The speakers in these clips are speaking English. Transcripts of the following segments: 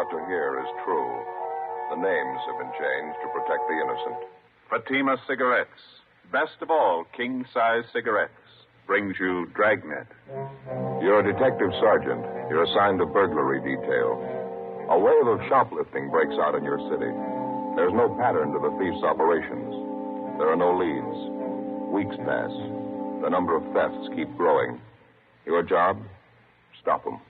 about to hear is true. The names have been changed to protect the innocent. Fatima Cigarettes, best of all king-size cigarettes, brings you Dragnet. You're a detective sergeant. You're assigned to burglary detail. A wave of shoplifting breaks out in your city. There's no pattern to the thief's operations. There are no leads. Weeks pass. The number of thefts keep growing. Your job? Stop them.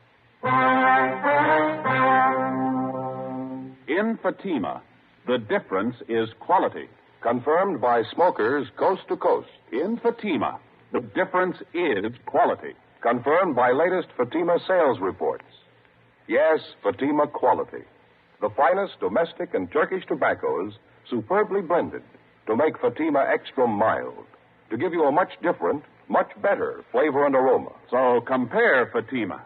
In Fatima, the difference is quality. Confirmed by smokers coast to coast. In Fatima, the difference is quality. Confirmed by latest Fatima sales reports. Yes, Fatima quality. The finest domestic and Turkish tobaccos superbly blended to make Fatima extra mild, to give you a much different, much better flavor and aroma. So compare Fatima.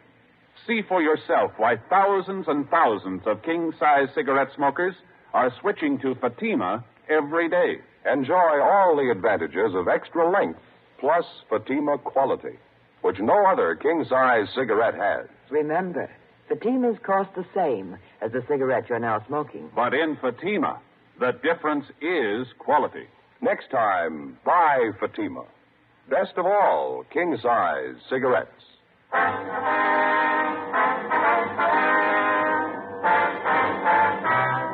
See for yourself why thousands and thousands of king-size cigarette smokers are switching to Fatima every day. Enjoy all the advantages of extra length plus Fatima quality, which no other king-size cigarette has. Remember, Fatimas cost the same as the cigarette you're now smoking. But in Fatima, the difference is quality. Next time, buy Fatima. Best of all, king-size cigarettes.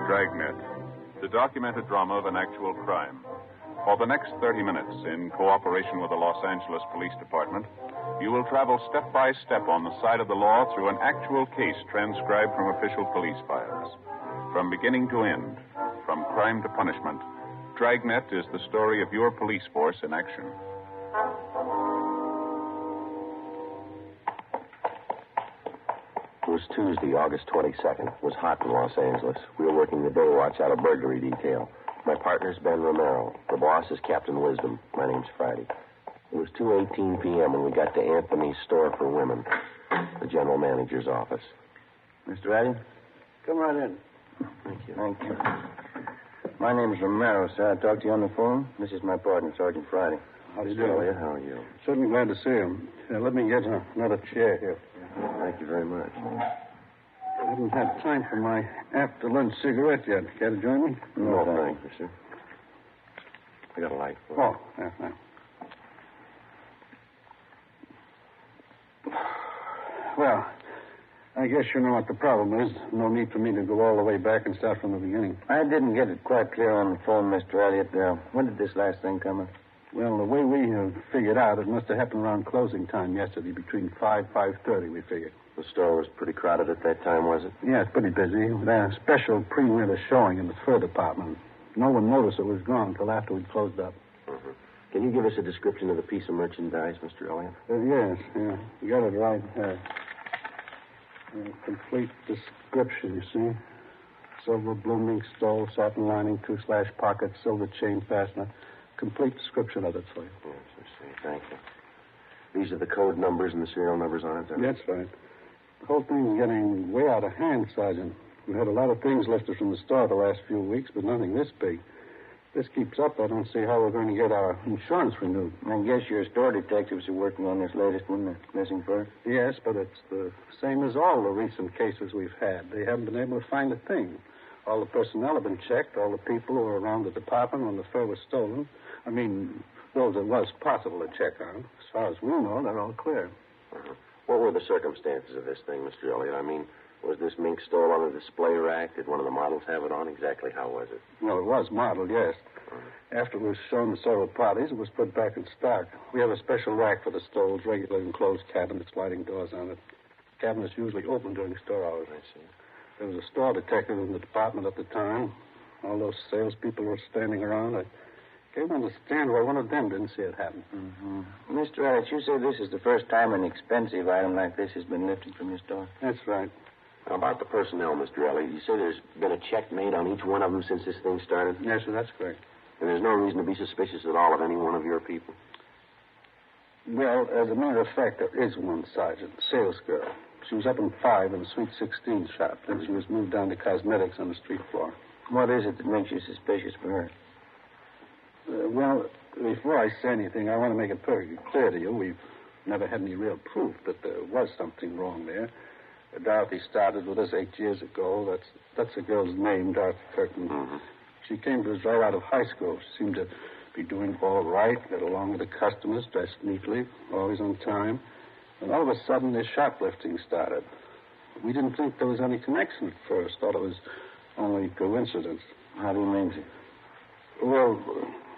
Dragnet, the documented drama of an actual crime. For the next 30 minutes, in cooperation with the Los Angeles Police Department, you will travel step by step on the side of the law through an actual case transcribed from official police files. From beginning to end, from crime to punishment, Dragnet is the story of your police force in action. It was Tuesday, August 22nd. It was hot in Los Angeles. We were working the day watch out of burglary detail. My partner's Ben Romero. The boss is Captain Wisdom. My name's Friday. It was 2:18 p.m. when we got to Anthony's store for women, the general manager's office. Mr. Addy? Come right in. Thank you. Thank you. My name's Romero, sir. I talked to you on the phone. This is my partner, Sergeant Friday. How do you do? Elliot, how are you? Certainly glad to see him. Let me get another chair here. Thank you very much. I haven't had time for my after-lunch cigarette yet. Care to join me? No, thank you, sir. I got a light for you. Oh, yeah. Well, I guess you know what the problem is. No need for me to go all the way back and start from the beginning. I didn't get it quite clear on the phone, Mr. Elliot. When did this last thing come up? Well, the way we have figured out, it must have happened around closing time yesterday, between 5:30, we figured. The store was pretty crowded at that time, was it? Yeah, it's pretty busy. We had a special pre-winter showing in the fur department. No one noticed it was gone until after we'd closed up. Mm-hmm. Can you give us a description of the piece of merchandise, Mr. Elliot? Yes, yeah. You got it right. Complete description, you see. Silver blooming stole, satin lining, 2-slash pocket, silver chain fastener. Complete description of it for you. Yes, I see. Thank you. These are the code numbers and the serial numbers on it, then? That's right. The whole thing's getting way out of hand, Sergeant. We've had a lot of things lifted from the store the last few weeks, but nothing this big. If this keeps up, I don't see how we're going to get our insurance renewed. I guess your store detectives are working on this latest one, the missing fur? Yes, but it's the same as all the recent cases we've had. They haven't been able to find a thing. All the personnel have been checked, all the people who were around the department when the fur was stolen. I mean, those it was possible to check on. As far as we know, they're all clear. Uh-huh. What were the circumstances of this thing, Mr. Elliot? I mean, was this mink stole on a display rack? Did one of the models have it on? Exactly how was it? No, it was modeled, yes. After it was shown to several parties, it was put back in stock. We have a special rack for the stoles, regular enclosed cabinets, sliding doors on it. Cabinets usually open during store hours. I see. There was a store detective in the department at the time. All those salespeople were standing around. I can't understand why one of them didn't see it happen. Mm-hmm. Mr. Elliot, you say this is the first time an expensive item like this has been lifted from your store? That's right. How about the personnel, Mr. Elliot? You say there's been a check made on each one of them since this thing started? Yes, sir, that's correct. And there's no reason to be suspicious at all of any one of your people? Well, as a matter of fact, there is one, Sergeant, sales girl. She was up in 5 in the Sweet 16 shop. Then she was moved down to cosmetics on the street floor. What is it that makes you suspicious for her? Well, before I say anything, I want to make it perfectly clear to you. We've never had any real proof that there was something wrong there. Dorothy started with us 8 years ago. That's the girl's name, Dorothy Kirkman. Mm-hmm. She came to us right out of high school. She seemed to be doing all right, get along with the customers, dressed neatly, always on time. And all of a sudden, this shoplifting started. We didn't think there was any connection at first. Thought it was only coincidence. How do you mean, sir? Well,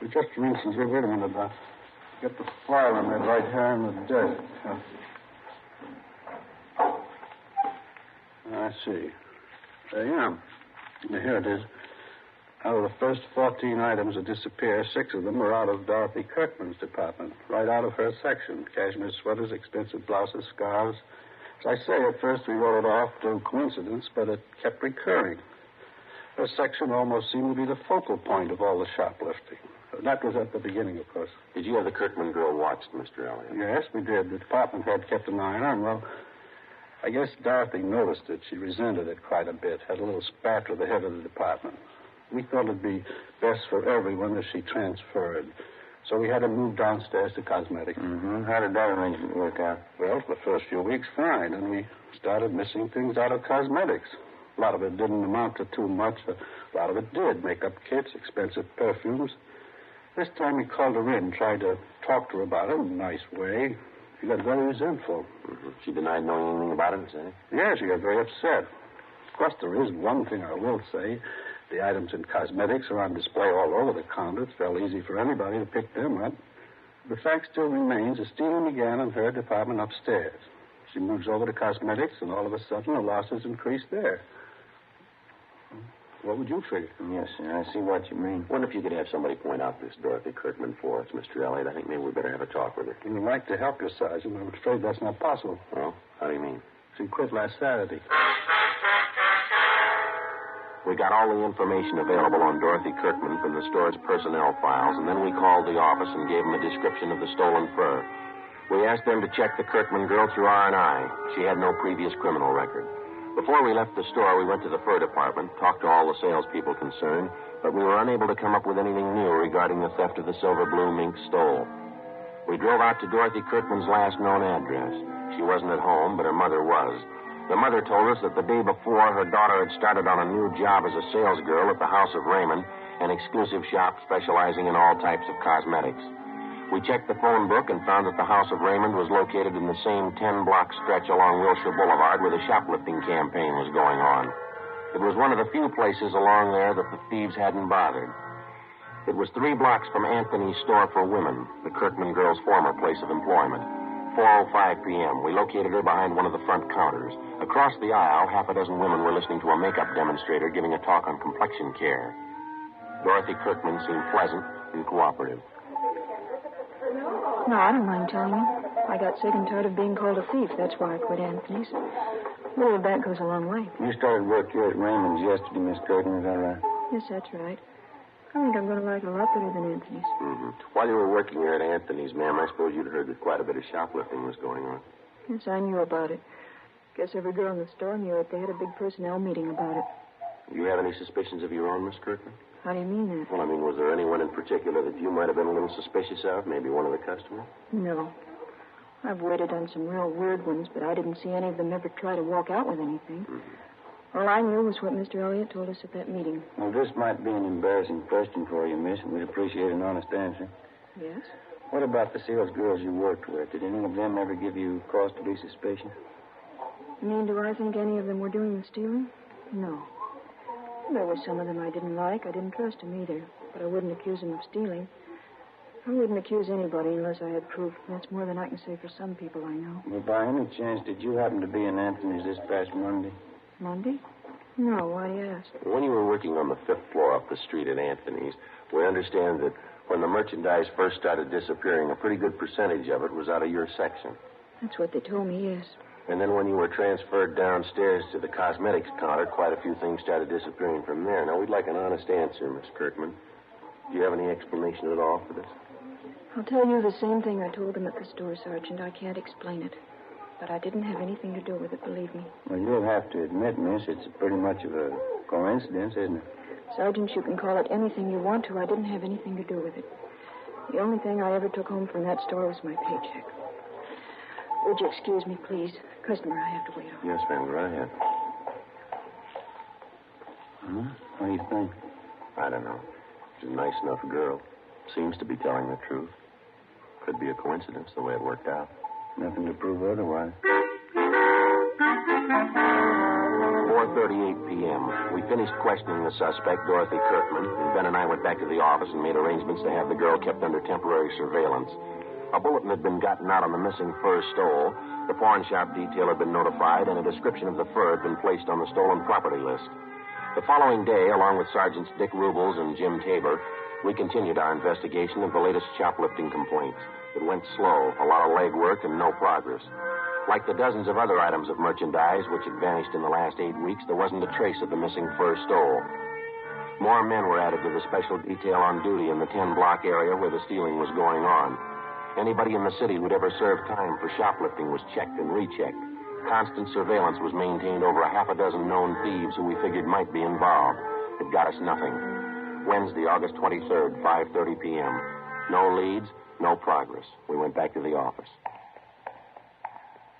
just for instance, wait a minute. Get the file on that right here in the desk. I see. Yeah. Here it is. Out of the first 14 items that disappear, 6 of them were out of Dorothy Kirkman's department, right out of her section. Cashmere sweaters, expensive blouses, scarves. As I say, at first we wrote it off to coincidence, but it kept recurring. Her section almost seemed to be the focal point of all the shoplifting. That was at the beginning, of course. Did you have the Kirkman girl watched, Mr. Elliott? Yes, we did. The department head kept an eye on her, and, well, I guess Dorothy noticed it. She resented it quite a bit, had a little spat with the head of the department. We thought it'd be best for everyone if she transferred. So we had her moved downstairs to cosmetics. Mm-hmm. How did that arrangement work out? Well, for the first few weeks, fine. And we started missing things out of cosmetics. A lot of it didn't amount to too much. A lot of it did. Makeup kits, expensive perfumes. This time we called her in, tried to talk to her about it in a nice way. She got very resentful. Mm-hmm. She denied knowing anything about it, say? Yeah, she got very upset. Of course, there is one thing I will say. The items in cosmetics are on display all over the counter. It's fairly easy for anybody to pick them up. The fact still remains the stealing began in her department upstairs. She moves over to cosmetics, and all of a sudden the losses increase there. What would you figure? Yes, sir. I see what you mean. Wonder if you could have somebody point out this Dorothy Kirkman for us, Mr. Elliott. I think maybe we better have a talk with her. We'd like to help you, Sergeant. I'm afraid that's not possible. Well, how do you mean? She quit last Saturday. We got all the information available on Dorothy Kirkman from the store's personnel files, and then we called the office and gave them a description of the stolen fur. We asked them to check the Kirkman girl through R&I. She had no previous criminal record. Before we left the store, we went to the fur department, talked to all the salespeople concerned, but we were unable to come up with anything new regarding the theft of the silver blue mink stole. We drove out to Dorothy Kirkman's last known address. She wasn't at home, but her mother was. The mother told us that the day before, her daughter had started on a new job as a sales girl at the House of Raymond, an exclusive shop specializing in all types of cosmetics. We checked the phone book and found that the House of Raymond was located in the same 10-block stretch along Wilshire Boulevard where the shoplifting campaign was going on. It was one of the few places along there that the thieves hadn't bothered. It was 3 blocks from Anthony's store for women, the Kirkman girl's former place of employment. 4:05 p.m. We located her behind one of the front counters. Across the aisle, half a dozen women were listening to a makeup demonstrator giving a talk on complexion care. Dorothy Kirkman seemed pleasant and cooperative. No, I don't mind telling you. I got sick and tired of being called a thief. That's why I quit Anthony's. A little of that goes a long way. You started work here at Raymond's yesterday, Miss Kirkman, is that right? Yes, that's right. I think I'm going to like it a lot better than Anthony's. Mm-hmm. While you were working here at Anthony's, ma'am, I suppose you'd heard that quite a bit of shoplifting was going on. Yes, I knew about it. Guess every girl in the store knew it. They had a big personnel meeting about it. Do you have any suspicions of your own, Miss Kirkman? How do you mean that? Well, I mean, was there anyone in particular that you might have been a little suspicious of? Maybe one of the customers? No. I've waited on some real weird ones, but I didn't see any of them ever try to walk out with anything. Mm-hmm. All I knew was what Mr. Elliott told us at that meeting. Well, this might be an embarrassing question for you, miss, and we'd appreciate an honest answer. Yes? What about the sales girls you worked with? Did any of them ever give you cause to be suspicious? You mean, do I think any of them were doing the stealing? No. There were some of them I didn't like. I didn't trust them either. But I wouldn't accuse them of stealing. I wouldn't accuse anybody unless I had proof. That's more than I can say for some people I know. Well, by any chance, did you happen to be in Anthony's this past Monday? Monday? No, why do you ask? When you were working on the 5th floor up the street at Anthony's, we understand that when the merchandise first started disappearing, a pretty good percentage of it was out of your section. That's what they told me, yes. And then when you were transferred downstairs to the cosmetics counter, quite a few things started disappearing from there. Now, we'd like an honest answer, Miss Kirkman. Do you have any explanation at all for this? I'll tell you the same thing I told them at the store, Sergeant. I can't explain it. But I didn't have anything to do with it, believe me. Well, you'll have to admit, miss, it's pretty much of a coincidence, isn't it? Sergeant, you can call it anything you want to. I didn't have anything to do with it. The only thing I ever took home from that store was my paycheck. Would you excuse me, please? Customer, I have to wait on. Yes, ma'am. Go right ahead. What do you think? I don't know. She's a nice enough girl. Seems to be telling the truth. Could be a coincidence the way it worked out. Nothing to prove otherwise. 4:38 p.m. We finished questioning the suspect, Dorothy Kirkman, and Ben and I went back to the office and made arrangements to have the girl kept under temporary surveillance. A bulletin had been gotten out on the missing fur stole, the pawn shop detail had been notified, and a description of the fur had been placed on the stolen property list. The following day, along with Sergeants Dick Rubles and Jim Tabor, we continued our investigation of the latest shoplifting complaints. It went slow, a lot of legwork, and no progress. Like the dozens of other items of merchandise which had vanished in the last 8 weeks, there wasn't a trace of the missing fur stole. More men were added to the special detail on duty in the 10-block area where the stealing was going on. Anybody in the city who'd ever served time for shoplifting was checked and rechecked. Constant surveillance was maintained over a half a dozen known thieves who we figured might be involved. It got us nothing. Wednesday, August 23rd, 5:30 p.m. No leads, no progress. We went back to the office.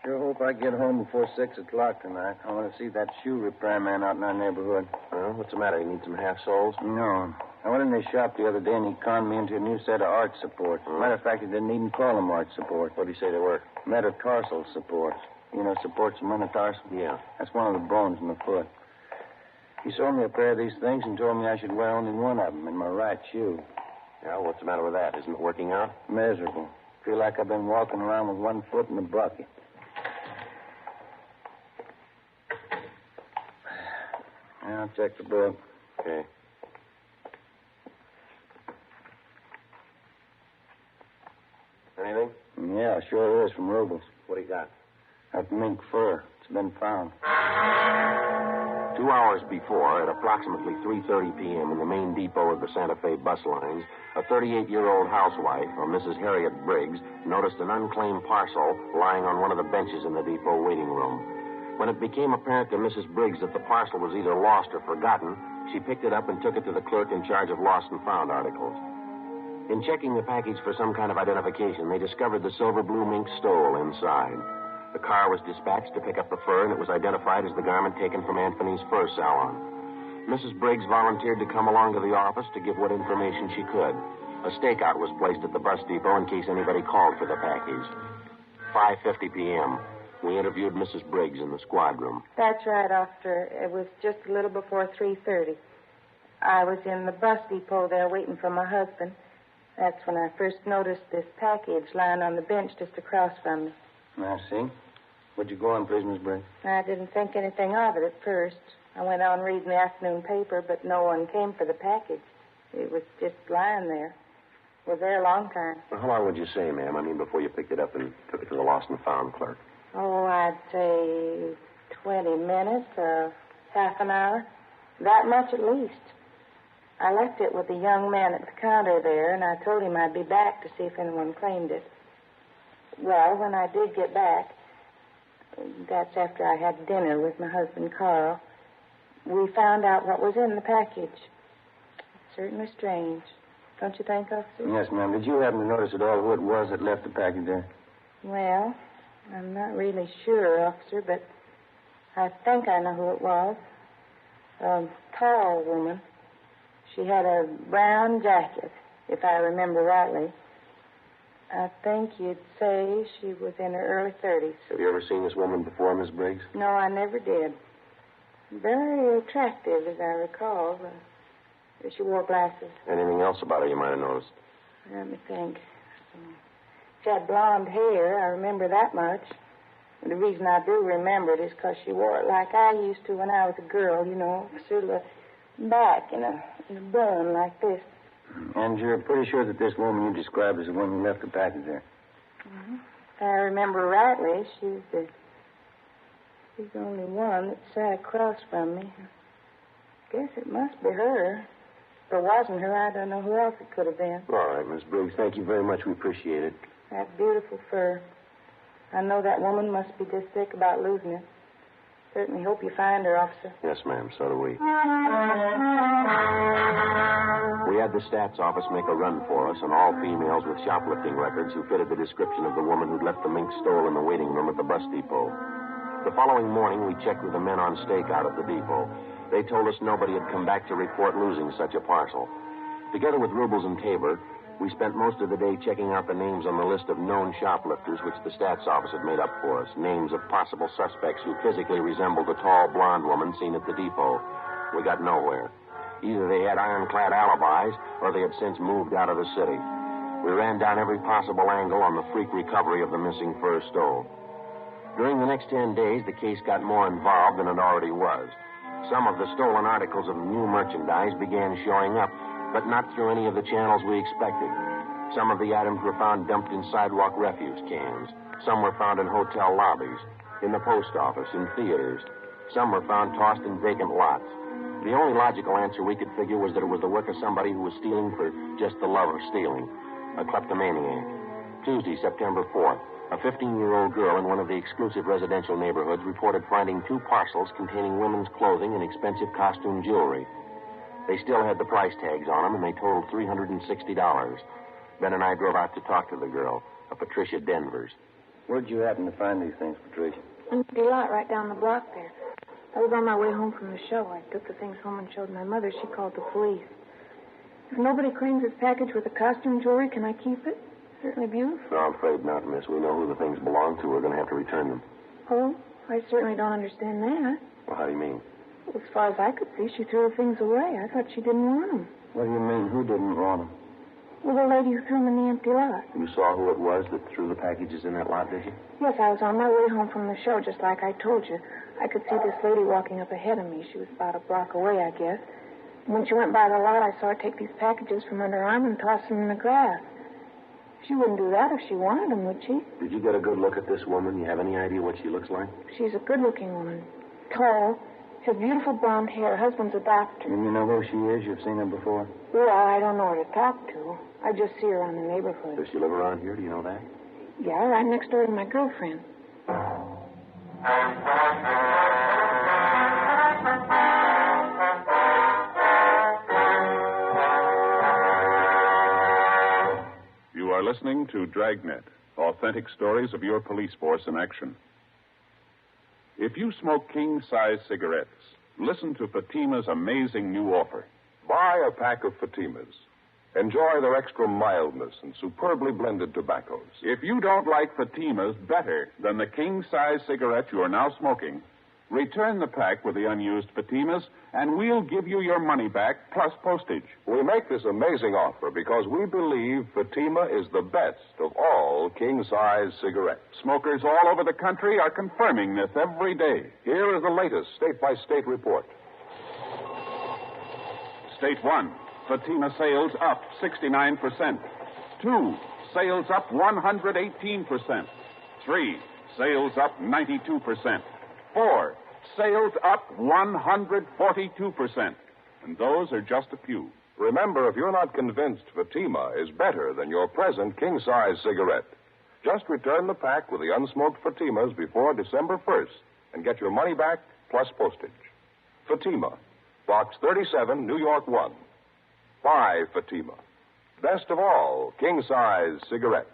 Sure hope I get home before 6 o'clock tonight. I want to see that shoe repair man out in our neighborhood. Well, what's the matter? You need some half-soles? No. I went in his shop the other day and he conned me into a new set of arch supports. Matter of fact, he didn't even call them arch supports. What did he say they were? Metatarsal supports. You know, supports the metatarsal? Yeah. That's one of the bones in the foot. He sold me a pair of these things and told me I should wear only one of them in my right shoe. Yeah, what's the matter with that? Isn't it working out? Miserable. Feel like I've been walking around with one foot in a bucket. Yeah, I'll check the book. Okay. Anything? Yeah, sure is, from Rubles. What do you got? That mink fur. It's been found. 2 hours before, at approximately 3:30 p.m. in the main depot of the Santa Fe bus lines, a 38-year-old housewife, or Mrs. Harriet Briggs, noticed an unclaimed parcel lying on one of the benches in the depot waiting room. When it became apparent to Mrs. Briggs that the parcel was either lost or forgotten, she picked it up and took it to the clerk in charge of lost and found articles. In checking the package for some kind of identification, they discovered the silver blue mink stole inside. The car was dispatched to pick up the fur, and it was identified as the garment taken from Anthony's fur salon. Mrs. Briggs volunteered to come along to the office to give what information she could. A stakeout was placed at the bus depot in case anybody called for the package. 5:50 p.m. We interviewed Mrs. Briggs in the squad room. That's right, officer. It was just a little before 3:30. I was in the bus depot there waiting for my husband. That's when I first noticed this package lying on the bench just across from me. I see. What'd you go on, please, Miss Briggs? I didn't think anything of it at first. I went on reading the afternoon paper, but no one came for the package. It was just lying there. It was there a long time. Well, how long would you say, ma'am? I mean, before you picked it up and took it to the lost and found clerk? Oh, I'd say 20 minutes or half an hour. That much at least. I left it with the young man at the counter there, and I told him I'd be back to see if anyone claimed it. Well, when I did get back, that's after I had dinner with my husband, Carl, we found out what was in the package. It's certainly strange. Don't you think, officer? Yes, ma'am. Did you happen to notice at all who it was that left the package there? Well, I'm not really sure, officer, but I think I know who it was. A tall woman. She had a brown jacket, if I remember rightly. I think you'd say she was in her early 30s. Have you ever seen this woman before, Miss Briggs? No, I never did. Very attractive, as I recall. She wore glasses. Anything else about her you might have noticed? Let me think. She had blonde hair. I remember that much. And the reason I do remember it is because she wore it like I used to when I was a girl, you know, sort of a back in a bun like this. And you're pretty sure that this woman you described is the one who left the package there? Mm-hmm. If I remember rightly, she's the only one that sat across from me. Guess it must be her. If it wasn't her, I don't know who else it could have been. All right, Miss Briggs. Thank you very much. We appreciate it. That beautiful fur. I know that woman must be just sick about losing it. Certainly hope you find her, officer. Yes, ma'am, so do we. We had the stats office make a run for us, and all females with shoplifting records who fitted the description of the woman who'd left the mink stole in the waiting room at the bus depot. The following morning, we checked with the men on stakeout at the depot. They told us nobody had come back to report losing such a parcel. Together with Rubles and Tabor, we spent most of the day checking out the names on the list of known shoplifters which the stats office had made up for us. Names of possible suspects who physically resembled the tall blonde woman seen at the depot. We got nowhere. Either they had ironclad alibis or they had since moved out of the city. We ran down every possible angle on the freak recovery of the missing fur stole. During the next 10 days, the case got more involved than it already was. Some of the stolen articles of new merchandise began showing up, but not through any of the channels we expected. Some of the items were found dumped in sidewalk refuse cans. Some were found in hotel lobbies, in the post office, in theaters. Some were found tossed in vacant lots. The only logical answer we could figure was that it was the work of somebody who was stealing for just the love of stealing, a kleptomaniac. Tuesday, September 4th, a 15-year-old girl in one of the exclusive residential neighborhoods reported finding 2 parcels containing women's clothing and expensive costume jewelry. They still had the price tags on them, and they totaled $360. Ben and I drove out to talk to the girl, a Patricia Denvers. Where'd you happen to find these things, Patricia? Empty lot right down the block there. I was on my way home from the show. I took the things home and showed my mother. She called the police. If nobody claims this package with the costume jewelry, can I keep it? Certainly beautiful. No, I'm afraid not, miss. We know who the things belong to. We're going to have to return them. Oh, I certainly don't understand that. Well, how do you mean? As far as I could see, she threw the things away. I thought she didn't want them. What do you mean? Who didn't want them? Well, the lady who threw them in the empty lot. You saw who it was that threw the packages in that lot, did you? Yes, I was on my way home from the show, just like I told you. I could see this lady walking up ahead of me. She was about a block away, I guess. When she went by the lot, I saw her take these packages from under her arm and toss them in the grass. She wouldn't do that if she wanted them, would she? Did you get a good look at this woman? You have any idea what she looks like? She's a good-looking woman. Tall. She has beautiful blonde hair. Her husband's a doctor. And you know who she is? You've seen her before? Well, I don't know her to talk to. I just see her around the neighborhood. Does she live around here? Do you know that? Yeah, right next door to my girlfriend. You are listening to Dragnet, authentic stories of your police force in action. If you smoke king-size cigarettes, listen to Fatima's amazing new offer. Buy a pack of Fatimas. Enjoy their extra mildness and superbly blended tobaccos. If you don't like Fatima's better than the king-size cigarette you are now smoking, return the pack with the unused Fatimas, and we'll give you your money back plus postage. We make this amazing offer because we believe Fatima is the best of all king-size cigarettes. Smokers all over the country are confirming this every day. Here is the latest state-by-state report. State 1, Fatima sales up 69%. 2, sales up 118%. 3, sales up 92%. 4, sales up 142%. And those are just a few. Remember, if you're not convinced Fatima is better than your present king-size cigarette, just return the pack with the unsmoked Fatimas before December 1st and get your money back plus postage. Fatima, Box 37, New York 1. Buy Fatima. Best of all, king-size cigarettes.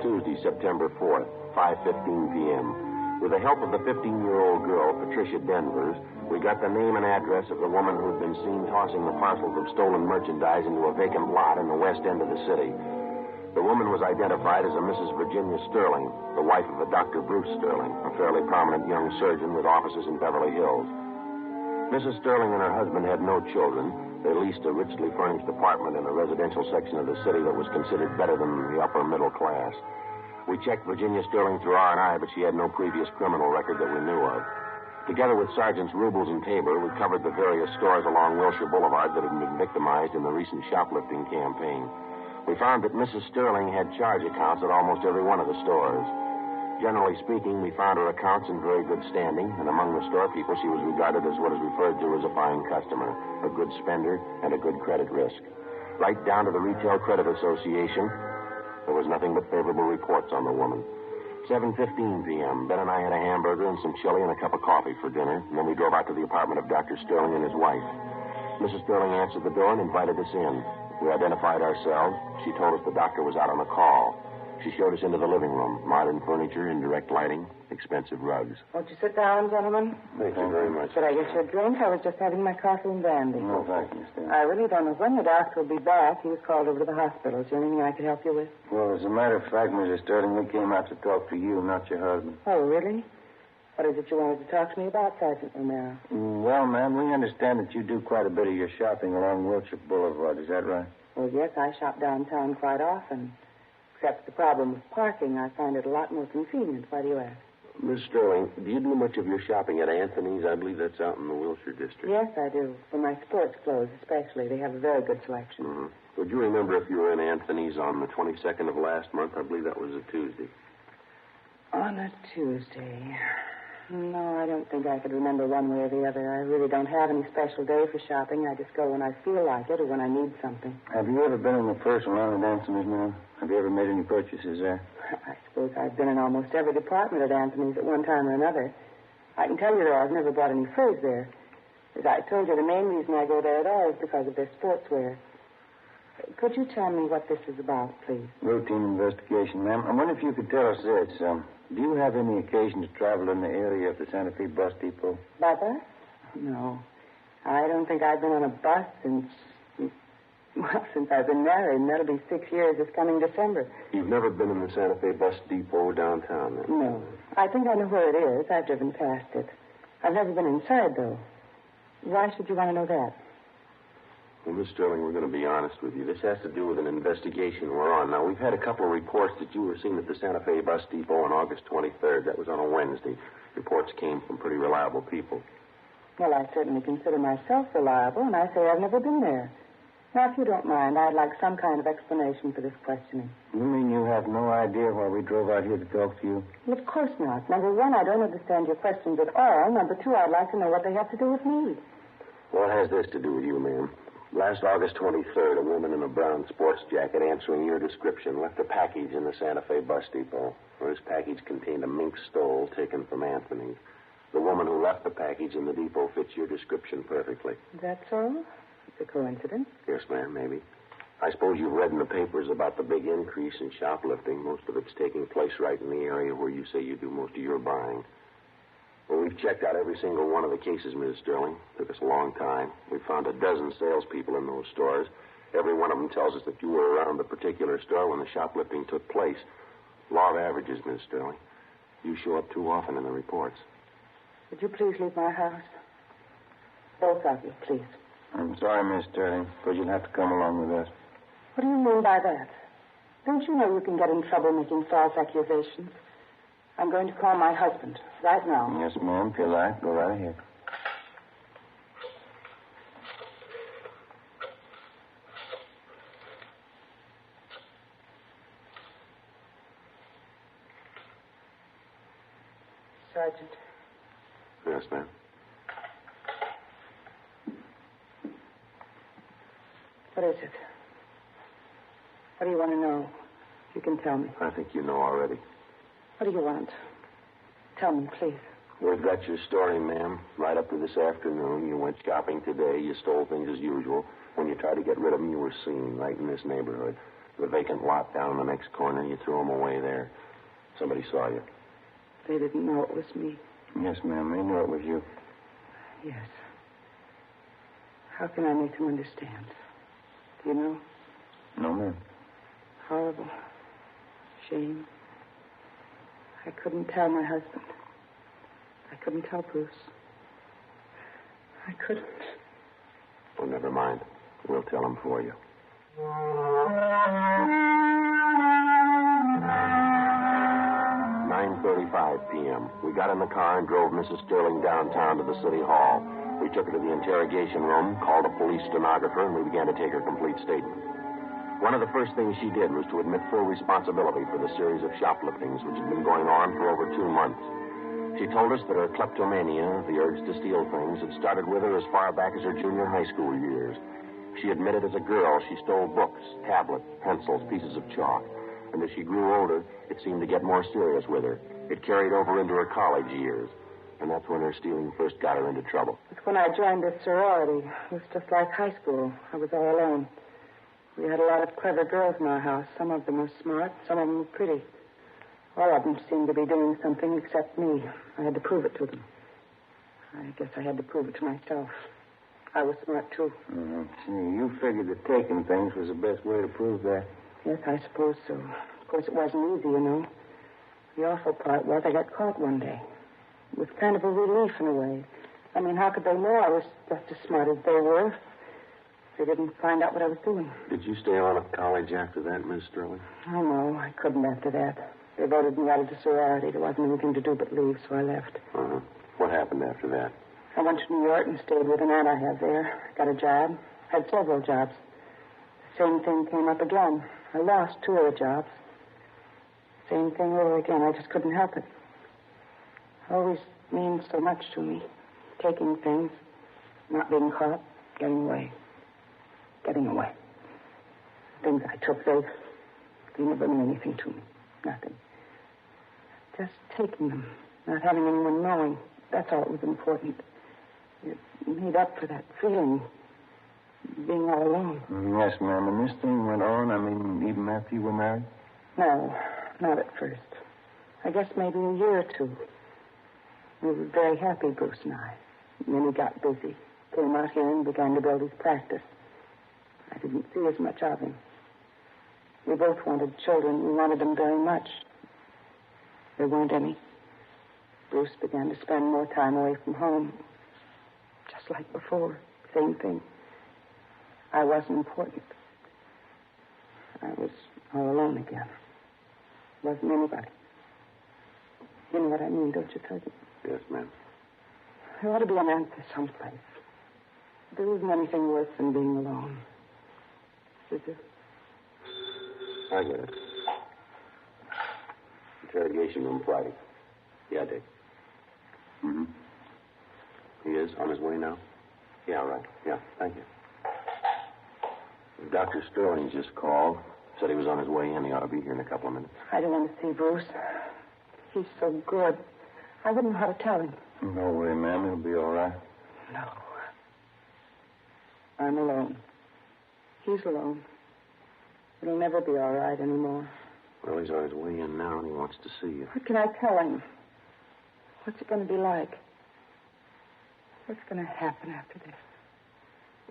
Tuesday, September 4th, 5:15 p.m. With the help of the 15-year-old girl, Patricia Denvers, we got the name and address of the woman who had been seen tossing the parcels of stolen merchandise into a vacant lot in the west end of the city. The woman was identified as a Mrs. Virginia Sterling, the wife of a Dr. Bruce Sterling, a fairly prominent young surgeon with offices in Beverly Hills. Mrs. Sterling and her husband had no children. They leased a richly furnished apartment in a residential section of the city that was considered better than the upper middle class. We checked Virginia Sterling through R&I, but she had no previous criminal record that we knew of. Together with Sergeants Rubles and Tabor, we covered the various stores along Wilshire Boulevard that had been victimized in the recent shoplifting campaign. We found that Mrs. Sterling had charge accounts at almost every one of the stores. Generally speaking, we found her accounts in very good standing, and among the store people, she was regarded as what is referred to as a fine customer, a good spender, and a good credit risk. right down to the Retail Credit Association. There was nothing but favorable reports on the woman. 7:15 p.m., Ben and I had a hamburger and some chili and a cup of coffee for dinner, and then we drove out to the apartment of Dr. Sterling and his wife. Mrs. Sterling answered the door and invited us in. We identified ourselves. She told us the doctor was out on a call. She showed us into the living room. Modern furniture, indirect lighting, expensive rugs. Won't you sit down, gentlemen? Thank you very much. Should I get you a drink? I was just having my coffee and brandy. No, thank you, Miss Sterling. I really don't know when the doctor will be back. He was called over to the hospital. Is there anything I could help you with? Well, as a matter of fact, Mrs. Sterling, we came out to talk to you, not your husband. Oh, really? What is it you wanted to talk to me about, Sergeant Romero? Well, ma'am, we understand that you do quite a bit of your shopping along Wilshire Boulevard. Is that right? Well, yes, I shop downtown quite often. Except the problem with parking, I find it a lot more convenient. Why do you ask? Miss Sterling, do you do much of your shopping at Anthony's? I believe that's out in the Wilshire district. Yes, I do. For my sports clothes, especially. They have a very good selection. Mm-hmm. Would you remember if you were in Anthony's on the 22nd of last month? I believe that was a Tuesday. On a Tuesday. No, I don't think I could remember one way or the other. I really don't have any special day for shopping. I just go when I feel like it or when I need something. Have you ever been in the first round at Anthony's, ma'am? Have you ever made any purchases there? I suppose I've been in almost every department at Anthony's at one time or another. I can tell you, though, I've never bought any furs there. As I told you, the main reason I go there at all is because of their sportswear. Could you tell me what this is about, please? Routine investigation, ma'am. I wonder if you could tell us this. Do you have any occasion to travel in the area of the Santa Fe bus depot? By bus? No. I don't think I've been on a bus since I've been married, and that'll be 6 years this coming December. You've never been in the Santa Fe bus depot downtown, then? No. I think I know where it is. I've driven past it. I've never been inside, though. Why should you want to know that? Well, Miss Sterling, we're going to be honest with you. This has to do with an investigation we're on. Now, we've had a couple of reports that you were seen at the Santa Fe bus depot on August 23rd. That was on a Wednesday. Reports came from pretty reliable people. Well, I certainly consider myself reliable, and I say I've never been there. Now, if you don't mind, I'd like some kind of explanation for this questioning. You mean you have no idea why we drove out here to talk to you? Well, of course not. Number one, I don't understand your questions at all. Number two, I'd like to know what they have to do with me. What has this to do with you, ma'am? Last August 23rd, a woman in a brown sports jacket answering your description left a package in the Santa Fe bus depot. Well, this package contained a mink stole taken from Anthony. The woman who left the package in the depot fits your description perfectly. Is that so? It's a coincidence. Yes, ma'am, maybe. I suppose you've read in the papers about the big increase in shoplifting. Most of it's taking place right in the area where you say you do most of your buying. Well, we've checked out every single one of the cases, Ms. Sterling. Took us a long time. We found a dozen salespeople in those stores. Every one of them tells us that you were around the particular store when the shoplifting took place. Law of averages, Ms. Sterling. You show up too often in the reports. Would you please leave my house? Both of you, please. I'm sorry, Miss Sterling, but you'll have to come along with us. What do you mean by that? Don't you know you can get in trouble making false accusations? I'm going to call my husband right now. Yes, ma'am, if you like. Go right ahead. Sergeant. Yes, ma'am. What is it? What do you want to know? You can tell me. I think you know already. What do you want? Tell me, please. We've got your story, ma'am. Right up to this afternoon. You went shopping today. You stole things as usual. When you tried to get rid of them, you were seen right in this neighborhood. The vacant lot down in the next corner, you threw them away there. Somebody saw you. They didn't know it was me. Yes, ma'am, they knew it was you. Yes. How can I make them understand? Do you know? No, ma'am. Horrible. Shame. I couldn't tell my husband. I couldn't tell Bruce. I couldn't. Oh, never mind. We'll tell him for you. 9:35 p.m. We got in the car and drove Mrs. Sterling downtown to the city hall. We took her to the interrogation room, called a police stenographer, and we began to take her complete statement. One of the first things she did was to admit full responsibility for the series of shopliftings which had been going on for over 2 months. She told us that her kleptomania, the urge to steal things, had started with her as far back as her junior high school years. She admitted as a girl she stole books, tablets, pencils, pieces of chalk. And as she grew older, it seemed to get more serious with her. It carried over into her college years. And that's when her stealing first got her into trouble. It's when I joined the sorority. It was just like high school. I was all alone. We had a lot of clever girls in our house. Some of them were smart, some of them were pretty. All of them seemed to be doing something except me. I had to prove it to them. I guess I had to prove it to myself. I was smart, too. You figured that taking things was the best way to prove that. Yes, I suppose so. Of course, it wasn't easy, you know. The awful part was I got caught one day. It was kind of a relief in a way. I mean, how could they know I was just as smart as they were? They didn't find out what I was doing. Did you stay on at college after that, Miss Sterling? Oh, no, I couldn't after that. They voted me out of the sorority. There wasn't anything to do but leave, so I left. Uh-huh. What happened after that? I went to New York and stayed with an aunt I have there. Got a job. Had several jobs. The same thing came up again. I lost 2 of the jobs. Same thing over again. I just couldn't help it. Always means so much to me. Taking things, not being caught, getting away. Getting away. Things I took, they never meant anything to me. Nothing. Just taking them, not having anyone knowing. That's all that was important. It made up for that feeling, being all alone. Yes, ma'am. And this thing went on, even after you were married? No, not at first. I guess maybe a year or 2. We were very happy, Bruce and I. And then he got busy. Came out here and began to build his practice. I didn't see as much of him. We both wanted children. We wanted them very much. There weren't any. Bruce began to spend more time away from home. Just like before. Same thing. I wasn't important. I was all alone again. Wasn't anybody. You know what I mean, don't you, Cousin? Yes, ma'am. There ought to be an answer someplace. There isn't anything worse than being alone. Is there? I get it. Interrogation room Friday. Yeah, Dick. Mm-hmm. He is on his way now? Yeah, right. Yeah, thank you. Dr. Sterling just called. Said he was on his way in. He ought to be here in a couple of minutes. I don't want to see Bruce. He's so good. I wouldn't know how to tell him. No way, ma'am. He'll be all right. No. I'm alone. He's alone. It'll never be all right anymore. Well, he's on his way in now, and he wants to see you. What can I tell him? What's it going to be like? What's going to happen after this?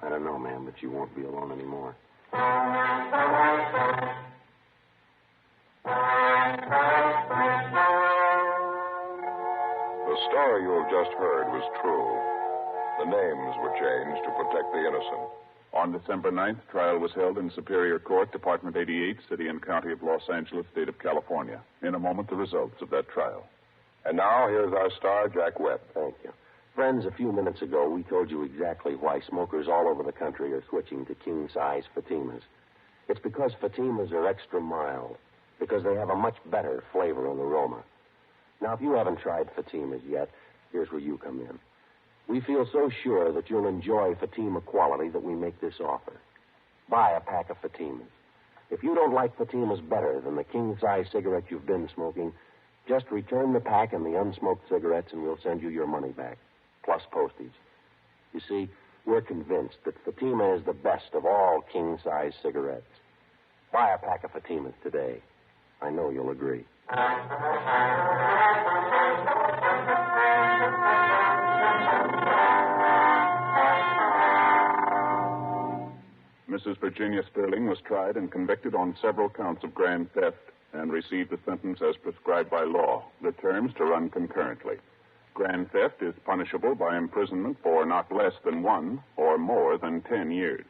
I don't know, ma'am, but you won't be alone anymore. The story you have just heard was true. The names were changed to protect the innocent. On December 9th, trial was held in Superior Court, Department 88, City and County of Los Angeles, State of California. In a moment, the results of that trial. And now, here's our star, Jack Webb. Thank you. Friends, a few minutes ago, we told you exactly why smokers all over the country are switching to king-size Fatimas. It's because Fatimas are extra mild, because they have a much better flavor and aroma. Now, if you haven't tried Fatimas yet, here's where you come in. We feel so sure that you'll enjoy Fatima quality that we make this offer. Buy a pack of Fatimas. If you don't like Fatimas better than the king-size cigarette you've been smoking, just return the pack and the unsmoked cigarettes and we'll send you your money back, plus postage. You see, we're convinced that Fatima is the best of all king-size cigarettes. Buy a pack of Fatimas today. I know you'll agree. Mrs. Virginia Sterling was tried and convicted on several counts of grand theft and received a sentence as prescribed by law, the terms to run concurrently. Grand theft is punishable by imprisonment for not less than 1 or more than 10 years.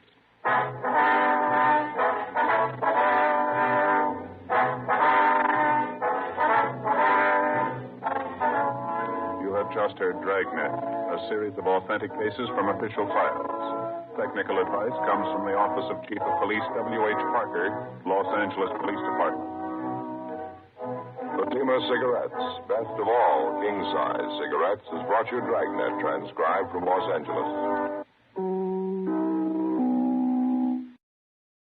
You have just heard Dragnet, a series of authentic cases from official files. Technical advice comes from the Office of Chief of Police W.H. Parker, Los Angeles Police Department. Fatima Cigarettes, best of all king-size cigarettes, has brought you Dragnet, transcribed from Los Angeles.